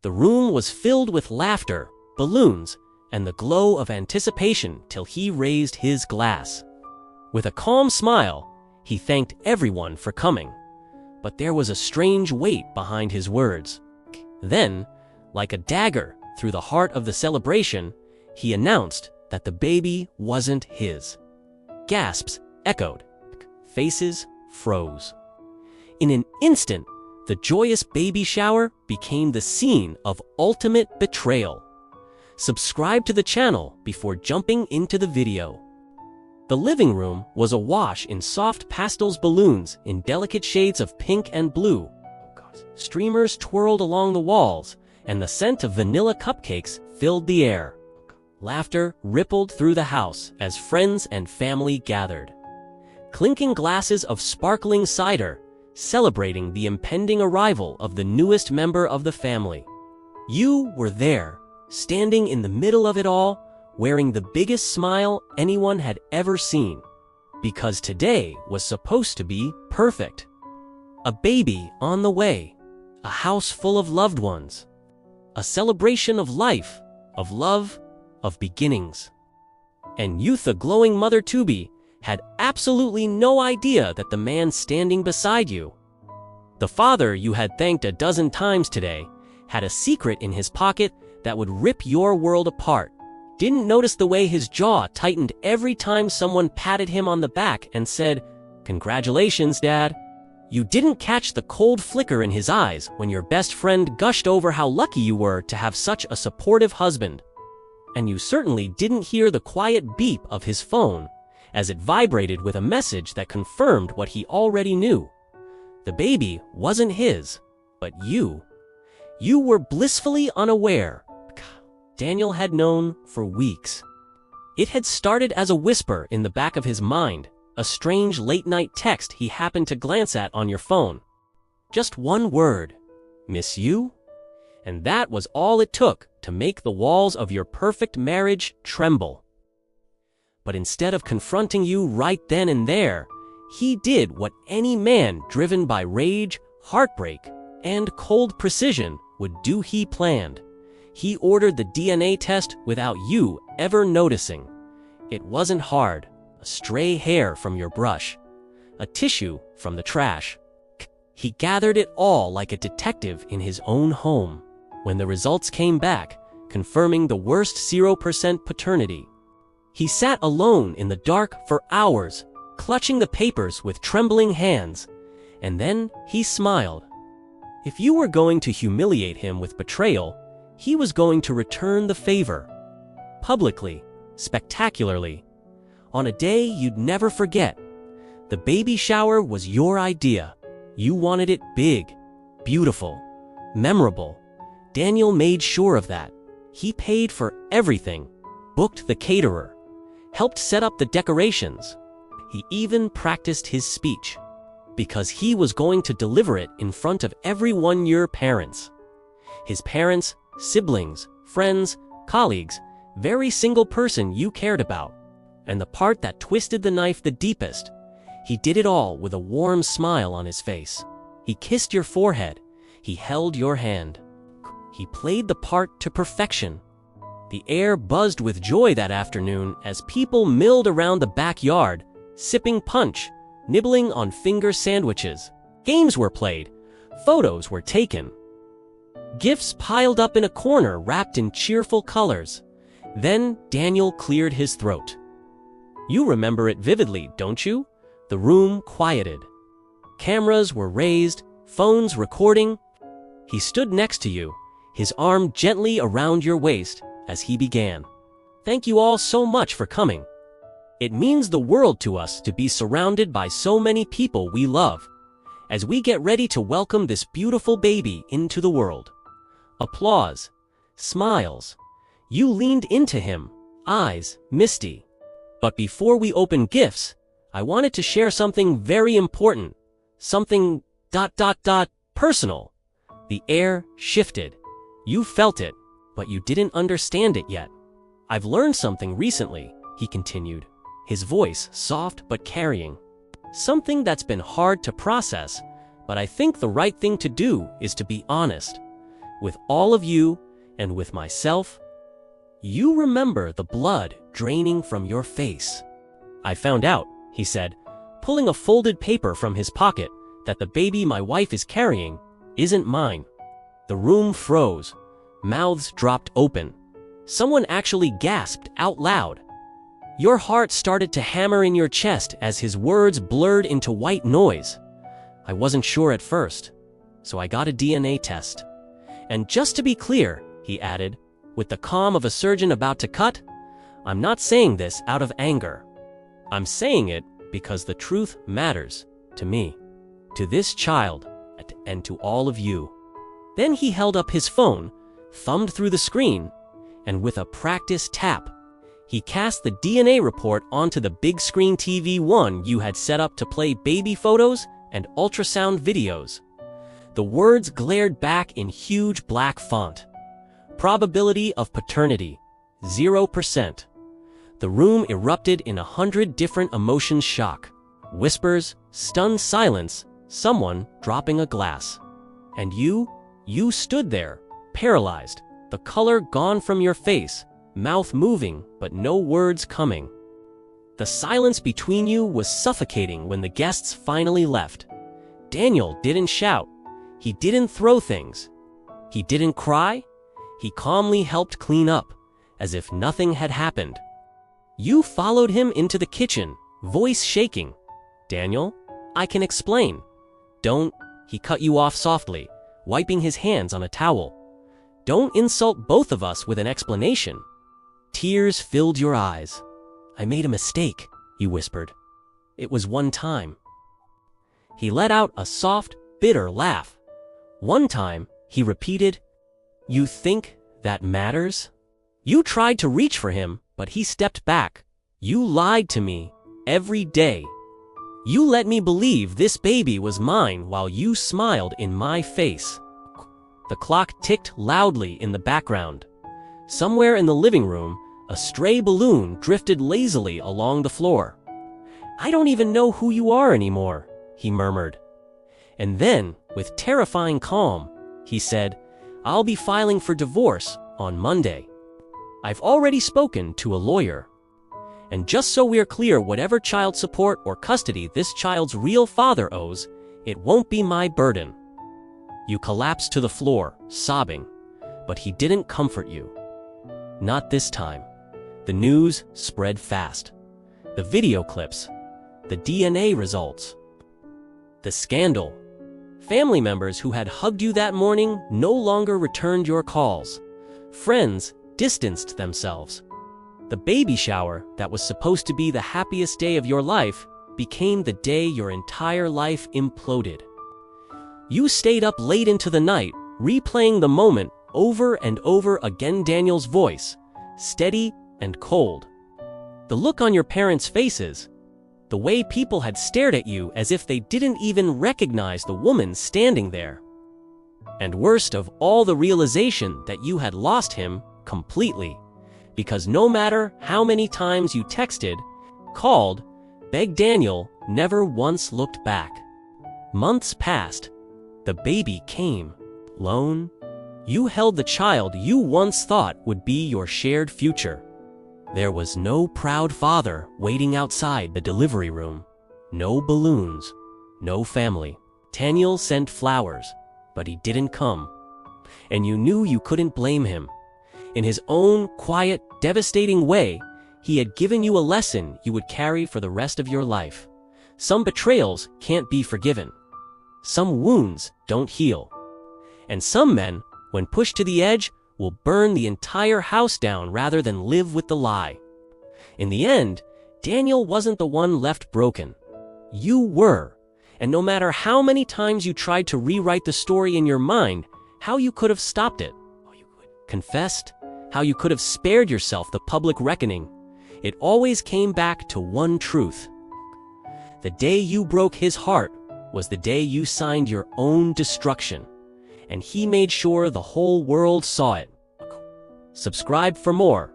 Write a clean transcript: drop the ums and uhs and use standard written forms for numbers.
The room was filled with laughter, balloons, and the glow of anticipation till he raised his glass. With a calm smile, he thanked everyone for coming, but there was a strange weight behind his words. Then, like a dagger through the heart of the celebration, he announced that the baby wasn't his. Gasps echoed. Faces froze. In an instant, the joyous baby shower became the scene of ultimate betrayal. Subscribe to the channel before jumping into the video. The living room was awash in soft pastels, balloons in delicate shades of pink and blue. Streamers twirled along the walls, and the scent of vanilla cupcakes filled the air. Laughter rippled through the house as friends and family gathered. Clinking glasses of sparkling cider, celebrating the impending arrival of the newest member of the family. You were there, standing in the middle of it all, wearing the biggest smile anyone had ever seen. Because today was supposed to be perfect. A baby on the way, a house full of loved ones, a celebration of life, of love, of beginnings. And you, the glowing mother-to-be, had absolutely no idea that the man standing beside you, the father you had thanked a dozen times today, had a secret in his pocket that would rip your world apart. Didn't notice the way his jaw tightened every time someone patted him on the back and said, "Congratulations, Dad." You didn't catch the cold flicker in his eyes when your best friend gushed over how lucky you were to have such a supportive husband. And you certainly didn't hear the quiet beep of his phone as it vibrated with a message that confirmed what he already knew. The baby wasn't his, but you. You were blissfully unaware. Daniel had known for weeks. It had started as a whisper in the back of his mind, a strange late-night text he happened to glance at on your phone. Just one word, "Miss you?" And that was all it took to make the walls of your perfect marriage tremble. But instead of confronting you right then and there, he did what any man driven by rage, heartbreak, and cold precision would do. He planned. He ordered the DNA test without you ever noticing. It wasn't hard. A stray hair from your brush. A tissue from the trash. He gathered it all like a detective in his own home. When the results came back, confirming the worst 0% paternity, he sat alone in the dark for hours, clutching the papers with trembling hands, and then he smiled. If you were going to humiliate him with betrayal, he was going to return the favor. Publicly, spectacularly, on a day you'd never forget. The baby shower was your idea. You wanted it big, beautiful, memorable. Daniel made sure of that. He paid for everything, booked the caterer, helped set up the decorations. He even practiced his speech, because he was going to deliver it in front of everyone, your parents. His parents, siblings, friends, colleagues, very single person you cared about. And the part that twisted the knife the deepest, he did it all with a warm smile on his face. He kissed your forehead. He held your hand. He played the part to perfection. The air buzzed with joy that afternoon as people milled around the backyard, sipping punch, nibbling on finger sandwiches. Games were played. Photos were taken. Gifts piled up in a corner wrapped in cheerful colors. Then Daniel cleared his throat. You remember it vividly, don't you? The room quieted. Cameras were raised, phones recording. He stood next to you, his arm gently around your waist as he began. Thank you all so much for coming. It means the world to us to be surrounded by so many people we love, as we get ready to welcome this beautiful baby into the world. Applause. Smiles. You leaned into him, eyes misty. But before we open gifts, I wanted to share something very important. Something ... personal. The air shifted. You felt it, but you didn't understand it yet. I've learned something recently, he continued, his voice soft but carrying. Something that's been hard to process, but I think the right thing to do is to be honest. with all of you and with myself. You remember the blood draining from your face. I found out, he said, pulling a folded paper from his pocket, that the baby my wife is carrying isn't mine. The room froze. Mouths dropped open. Someone actually gasped out loud. Your heart started to hammer in your chest as his words blurred into white noise. I wasn't sure at first, so I got a DNA test. And just to be clear, he added, with the calm of a surgeon about to cut, I'm not saying this out of anger. I'm saying it because the truth matters to me, to this child, and to all of you. Then he held up his phone, thumbed through the screen, and with a practice tap, he cast the DNA report onto the big screen TV one you had set up to play baby photos and ultrasound videos. The words glared back in huge black font. Probability of paternity, 0%. The room erupted in 100 different emotions: shock, whispers, stunned silence, someone dropping a glass. And you stood there, paralyzed, the color gone from your face, mouth moving, but no words coming. The silence between you was suffocating when the guests finally left. Daniel didn't shout. He didn't throw things. He didn't cry. He calmly helped clean up, as if nothing had happened. You followed him into the kitchen, voice shaking. Daniel, I can explain. Don't, he cut you off softly, wiping his hands on a towel. Don't insult both of us with an explanation. Tears filled your eyes. I made a mistake, you whispered. It was one time. He let out a soft, bitter laugh. One time, he repeated, You think that matters? You tried to reach for him, but he stepped back. You lied to me every day. You let me believe this baby was mine while you smiled in my face. The clock ticked loudly in the background. Somewhere in the living room, a stray balloon drifted lazily along the floor. I don't even know who you are anymore, he murmured. And then, with terrifying calm, he said, I'll be filing for divorce on Monday. I've already spoken to a lawyer. And just so we're clear, whatever child support or custody this child's real father owes, it won't be my burden. You collapsed to the floor, sobbing, but he didn't comfort you. Not this time. The news spread fast. The video clips, the DNA results, the scandal. Family members who had hugged you that morning no longer returned your calls. Friends distanced themselves. The baby shower that was supposed to be the happiest day of your life became the day your entire life imploded. You stayed up late into the night, replaying the moment over and over again. Daniel's voice, steady and cold. The look on your parents' faces, the way people had stared at you as if they didn't even recognize the woman standing there. And worst of all, the realization that you had lost him completely, because no matter how many times you texted, called, begged, Daniel never once looked back. Months passed. The baby came. Lone, you held the child you once thought would be your shared future. There was no proud father waiting outside the delivery room. No balloons. No family. Daniel sent flowers, but he didn't come. And you knew you couldn't blame him. In his own quiet, devastating way, he had given you a lesson you would carry for the rest of your life. Some betrayals can't be forgiven. Some wounds don't heal. And some men, when pushed to the edge, will burn the entire house down rather than live with the lie. In the end, Daniel wasn't the one left broken. You were. And no matter how many times you tried to rewrite the story in your mind, how you could have stopped it, confessed, how you could have spared yourself the public reckoning, it always came back to one truth. The day you broke his heart was the day you signed your own destruction, and he made sure the whole world saw it. Subscribe for more.